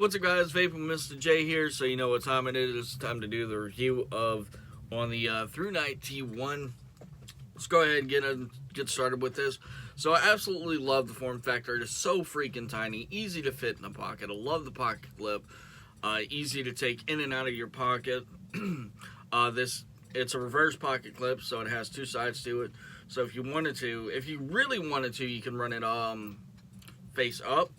What's up, guys? Vaping Mr. J here, so you know what time it is. It's time to do the review on the THRUNITE T1. Let's go ahead and get started with this. So I absolutely love the form factor. It is so freaking tiny, easy to fit in the pocket. I love the pocket clip, easy to take in and out of your pocket. It's a reverse pocket clip, so it has two sides to it. So if you really wanted to, you can run it face up,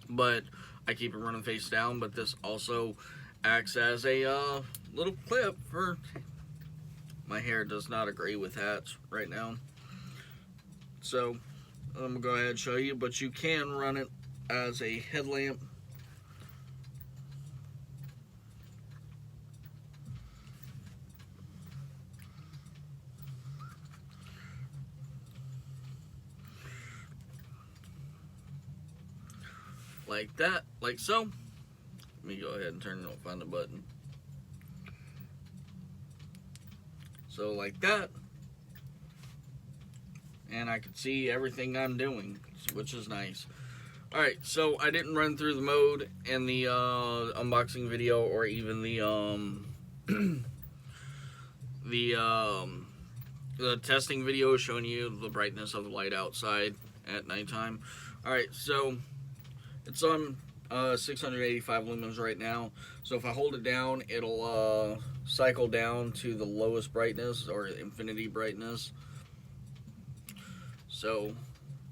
but I keep it running face down. But this also acts as a little clip for my hair. Does not agree with hats right now, so I'm gonna go ahead and show you. But you can run it as a headlamp. Like that, like so. Let me go ahead and turn it on, find the button. So like that. And I can see everything I'm doing, which is nice. Alright, so I didn't run through the mode in the unboxing video, or even the testing video showing you the brightness of the light outside at nighttime. Alright, so it's on 685 lumens right now. So if I hold it down, it'll cycle down to the lowest brightness, or infinity brightness. So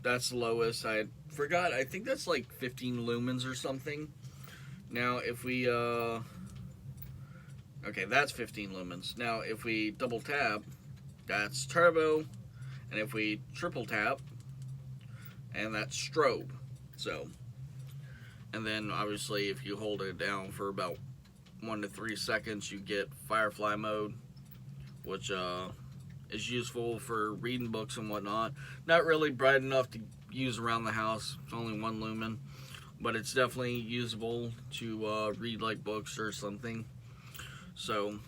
that's the lowest. I forgot, I think that's like 15 lumens or something. Now if we okay, that's 15 lumens. Now if we double tap, that's turbo, and if we triple tap, and that's strobe. So, and then obviously if you hold it down for about 1 to 3 seconds, you get Firefly Mode, which is useful for reading books and whatnot. Not really bright enough to use around the house. It's only 1 lumen, but it's definitely usable to read like books or something. So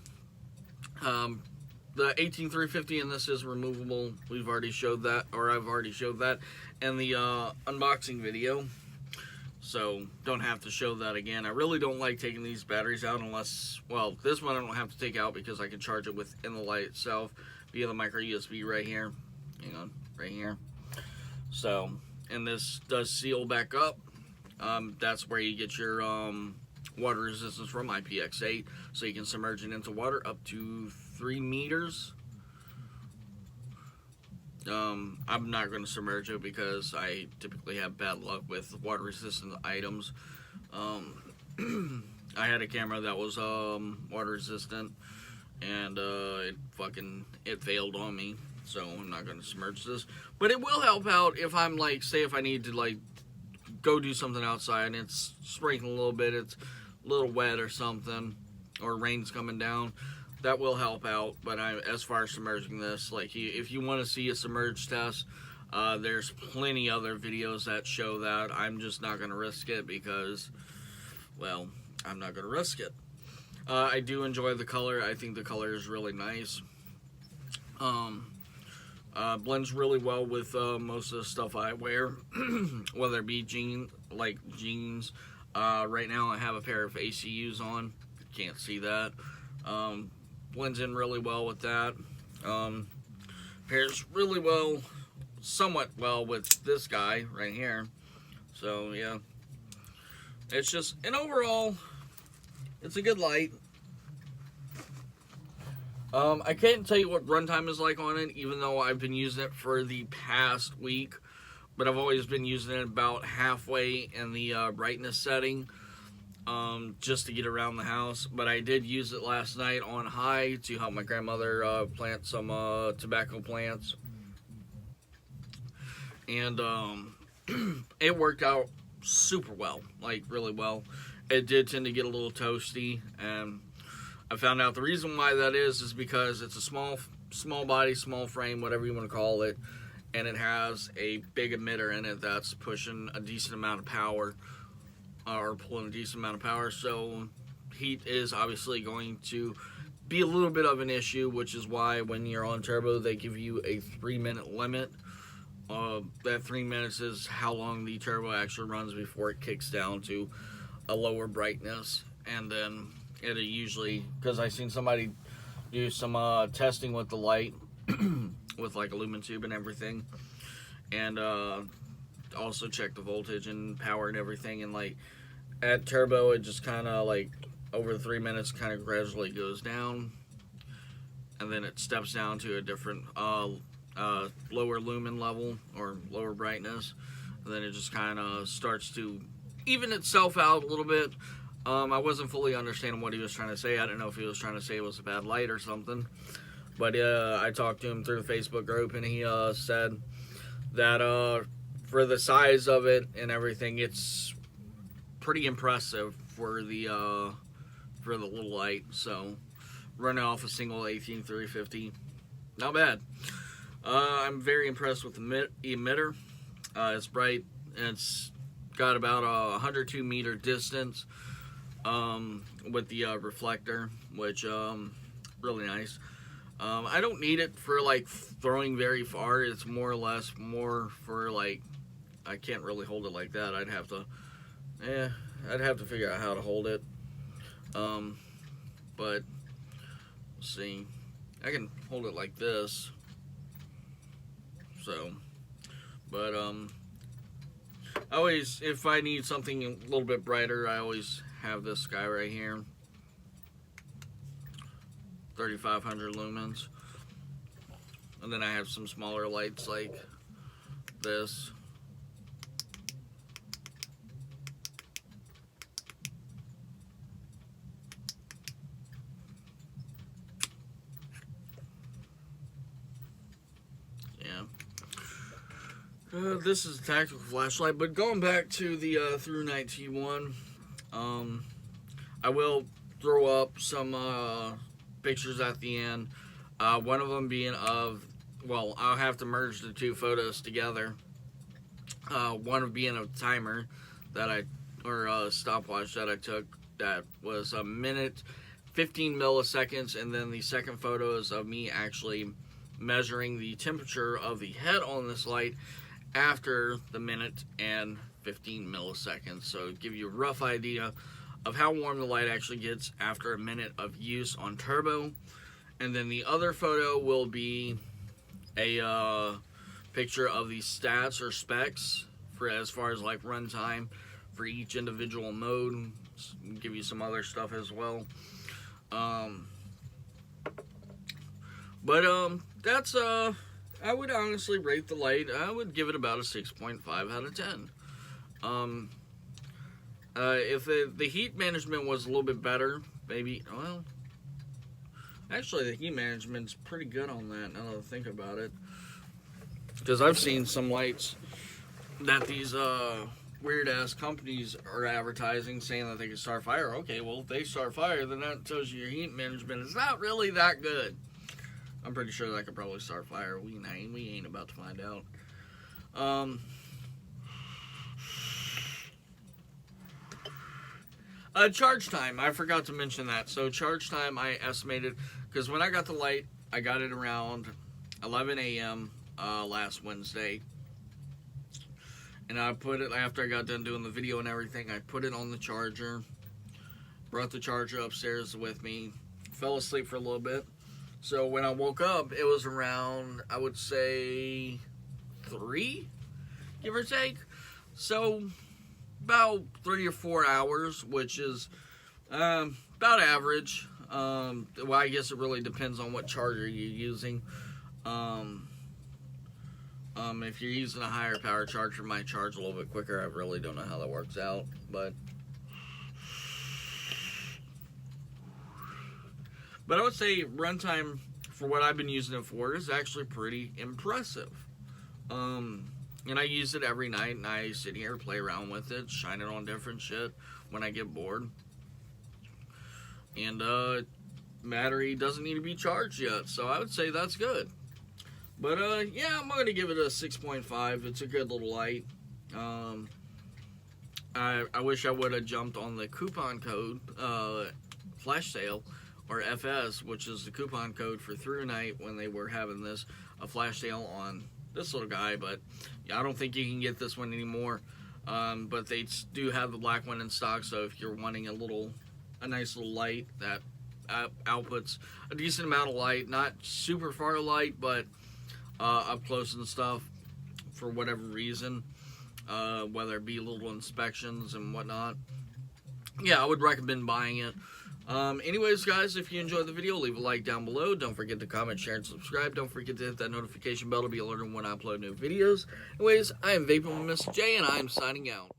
the 18350 in this is removable. We've already showed that, or I've already showed that in the unboxing video, so don't have to show that again. I really don't like taking these batteries out unless, well, this one I don't have to take out because I can charge it within the light itself via the micro USB right here. Hang on, right here. So, and this does seal back up. That's where you get your water resistance from IPX8, so you can submerge it into water up to 3 meters. I'm not going to submerge it because I typically have bad luck with water resistant items. I had a camera that was water resistant, and it failed on me, so I'm not going to submerge this. But it will help out if I'm like, say if I need to like go do something outside and it's sprinkling a little bit, it's a little wet or something, or rain's coming down. That will help out. But as far as submerging this, like, if you want to see a submerge test, there's plenty other videos that show that. I'm just not going to risk it because, well, I'm not going to risk it. I do enjoy the color. I think the color is really nice. Blends really well with most of the stuff I wear, whether it be jeans. Right now I have a pair of ACUs on. Can't see that. Blends in really well with that. Pairs really well, somewhat well, with this guy right here. So yeah, it's just, and overall, it's a good light. I can't tell you what runtime is like on it, even though I've been using it for the past week. But I've always been using it about halfway in the brightness setting, just to get around the house. But I did use it last night on high to help my grandmother plant some tobacco plants. And it worked out super well, like really well. It did tend to get a little toasty, and I found out the reason why that is because it's a small body, small frame, whatever you want to call it, and it has a big emitter in it that's pushing a decent amount of power, or pulling a decent amount of power. So heat is obviously going to be a little bit of an issue, which is why when you're on turbo, they give you a 3-minute limit. That 3 minutes is how long the turbo actually runs before it kicks down to a lower brightness, and then it'll usually, because I seen somebody do some testing with the light with like a lumen tube and everything, and also check the voltage and power and everything, and like at turbo it just kind of like over 3 minutes kind of gradually goes down, and then it steps down to a different lower lumen level or lower brightness, and then it just kind of starts to even itself out a little bit. I wasn't fully understanding what he was trying to say. I don't know if he was trying to say it was a bad light or something, but I talked to him through the Facebook group, and he said that for the size of it and everything, it's pretty impressive for the little light. So running off a single 18350, not bad. I'm very impressed with the emitter. It's bright, and it's got about a 102 meter distance with the reflector, which really nice. I don't need it for like throwing very far. It's more or less more for like, I can't really hold it like that. I'd have to figure out how to hold it. But let's see, I can hold it like this. So, but I always, if I need something a little bit brighter, I always have this guy right here, 3500 lumens, and then I have some smaller lights like this. This is a tactical flashlight, but going back to the THRUNITE T1, I will throw up some pictures at the end. One of them being of, well, I'll have to merge the two photos together. One of being a timer that or a stopwatch that I took that was a minute, 15 milliseconds, and then the second photo is of me actually measuring the temperature of the head on this light after the minute and 15 milliseconds. So give you a rough idea of how warm the light actually gets after a minute of use on turbo. And then the other photo will be a picture of the stats or specs for as far as like runtime for each individual mode. Give you some other stuff as well. That's I would honestly rate the light. I would give it about a 6.5 out of 10. If the heat management was a little bit better, maybe, well, actually the heat management's pretty good on that now that I think about it. Because I've seen some lights that these weird ass companies are advertising saying that they can start fire. Okay, well, if they start fire, then that tells you your heat management is not really that good. I'm pretty sure that I could probably start fire. We ain't about to find out. Charge time. I forgot to mention that. So charge time, I estimated, because when I got the light, I got it around 11 a.m. Last Wednesday. And I put it, after I got done doing the video and everything, I put it on the charger. Brought the charger upstairs with me. Fell asleep for a little bit. So when I woke up, it was around, I would say, 3, give or take. So about 3 or 4 hours, which is about average. Well, I guess it really depends on what charger you're using. If you're using a higher power charger, it might charge a little bit quicker. I really don't know how that works out, but I would say runtime for what I've been using it for is actually pretty impressive. And I use it every night, and I sit here, play around with it, shine it on different shit when I get bored. And battery doesn't need to be charged yet, so I would say that's good. But yeah, I'm going to give it a 6.5. It's a good little light. I wish I would have jumped on the coupon code flash sale, or FS, which is the coupon code for THRUNITE when they were having a flash sale on this little guy, but yeah, I don't think you can get this one anymore. But they do have the black one in stock, so if you're wanting a nice little light that outputs a decent amount of light, not super far light, but up close and stuff, for whatever reason, whether it be little inspections and whatnot, yeah, I would recommend buying it. Anyways, guys, if you enjoyed the video, leave a like down below. Don't forget to comment, share, and subscribe. Don't forget to hit that notification bell to be alerted when I upload new videos. Anyways, I am Vaping with Mr. J, and I am signing out.